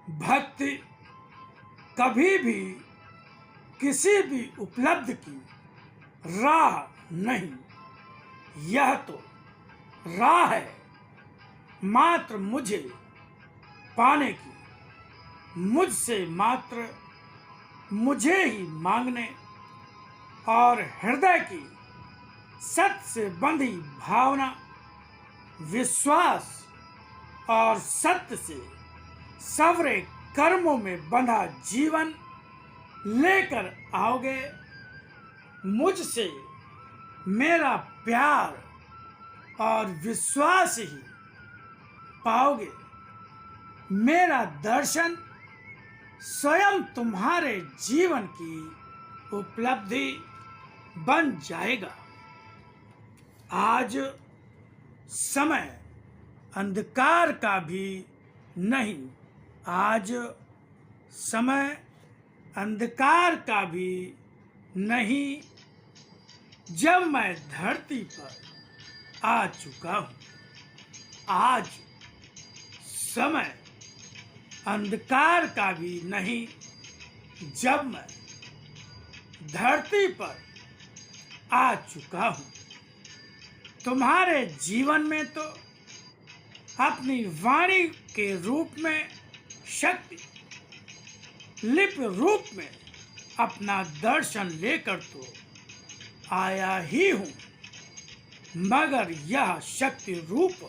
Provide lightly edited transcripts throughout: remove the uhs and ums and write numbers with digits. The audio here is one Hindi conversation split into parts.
भक्ति कभी भी किसी भी उपलब्धि की राह नहीं, यह तो राह है मात्र मुझे पाने की, मुझसे मात्र मुझे ही मांगने और हृदय की सत्य से बंधी भावना, विश्वास और सत्य से सवरे कर्मों में बंधा जीवन लेकर आओगे। मुझसे मेरा प्यार और विश्वास ही पाओगे। मेरा दर्शन स्वयं तुम्हारे जीवन की उपलब्धि बन जाएगा। आज समय अंधकार का भी नहीं, आज समय अंधकार का भी नहीं, जब मैं धरती पर आ चुका हूँ। आज समय अंधकार का भी नहीं, जब मैं धरती पर आ चुका हूँ। तुम्हारे जीवन में तो अपनी वाणी के रूप में शक्ति, लिप रूप में अपना दर्शन लेकर तो आया ही हूँ, मगर यह शक्ति रूप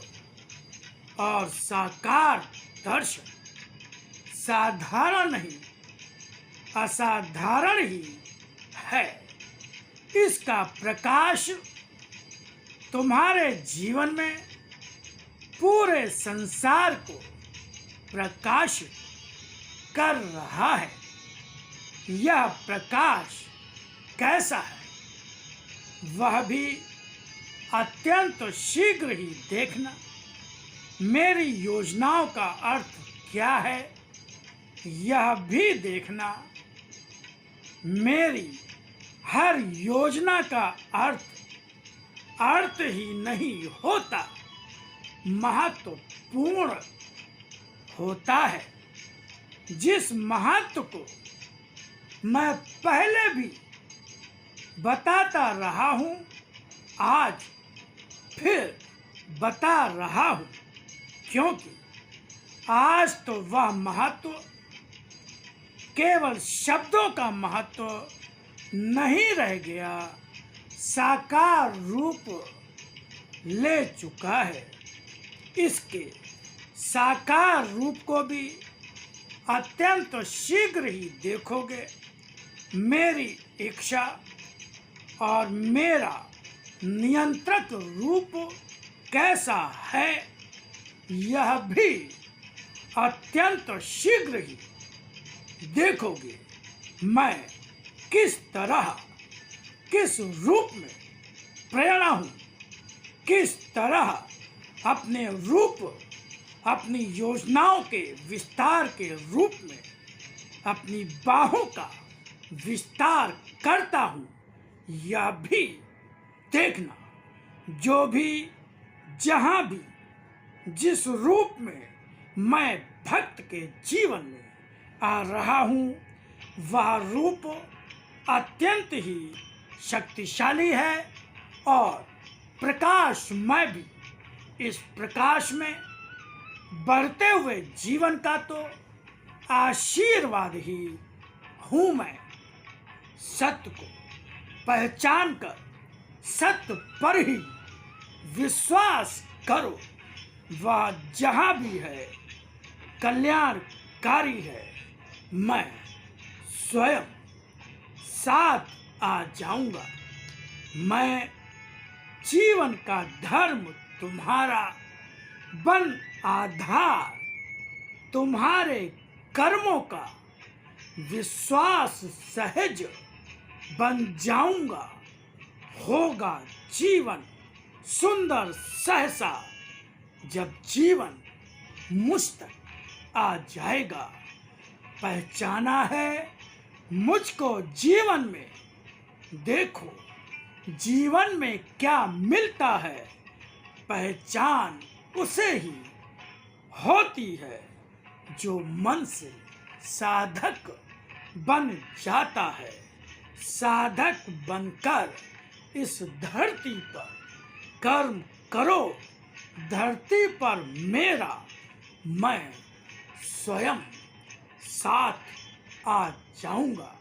और साकार दर्शन साधारण नहीं, असाधारण ही है। इसका प्रकाश तुम्हारे जीवन में पूरे संसार को प्रकाशित कर रहा है। यह प्रकाश कैसा है, वह भी अत्यंत शीघ्र ही देखना। मेरी योजनाओं का अर्थ क्या है, यह भी देखना। मेरी हर योजना का अर्थ ही नहीं होता, महत्वपूर्ण होता है। जिस महत्व को मैं पहले भी बताता रहा हूँ, आज फिर बता रहा हूँ, क्योंकि आज तो वह महत्व केवल शब्दों का महत्व नहीं रह गया, साकार रूप ले चुका है। इसके साकार रूप को भी अत्यंत शीघ्र ही देखोगे। मेरी इच्छा और मेरा नियंत्रक रूप कैसा है, यह भी अत्यंत शीघ्र ही देखोगे। मैं किस तरह, किस रूप में प्रेरणा हूँ, किस तरह अपने रूप, अपनी योजनाओं के विस्तार के रूप में अपनी बाहों का विस्तार करता हूँ, यह भी देखना। जो भी, जहाँ भी, जिस रूप में मैं भक्त के जीवन में आ रहा हूँ, वह रूप अत्यंत ही शक्तिशाली है और प्रकाशमय भी। इस प्रकाश में बढ़ते हुए जीवन का तो आशीर्वाद ही हूँ मैं। सत्य को पहचान कर सत्य पर ही विश्वास करो, वह जहाँ भी है कल्याणकारी है। मैं स्वयं साथ आ जाऊंगा। मैं जीवन का धर्म तुम्हारा बन आधार, तुम्हारे कर्मों का विश्वास सहज बन जाऊंगा। होगा जीवन सुंदर सहसा, जब जीवन मुझ तक आ जाएगा। पहचाना है मुझको जीवन में, देखो जीवन में क्या मिलता है, पहचान उसे ही होती है। जो मन से साधक बन जाता है, साधक बनकर इस धरती पर कर्म करो, धरती पर मेरा मैं स्वयं साथ आ जाऊंगा।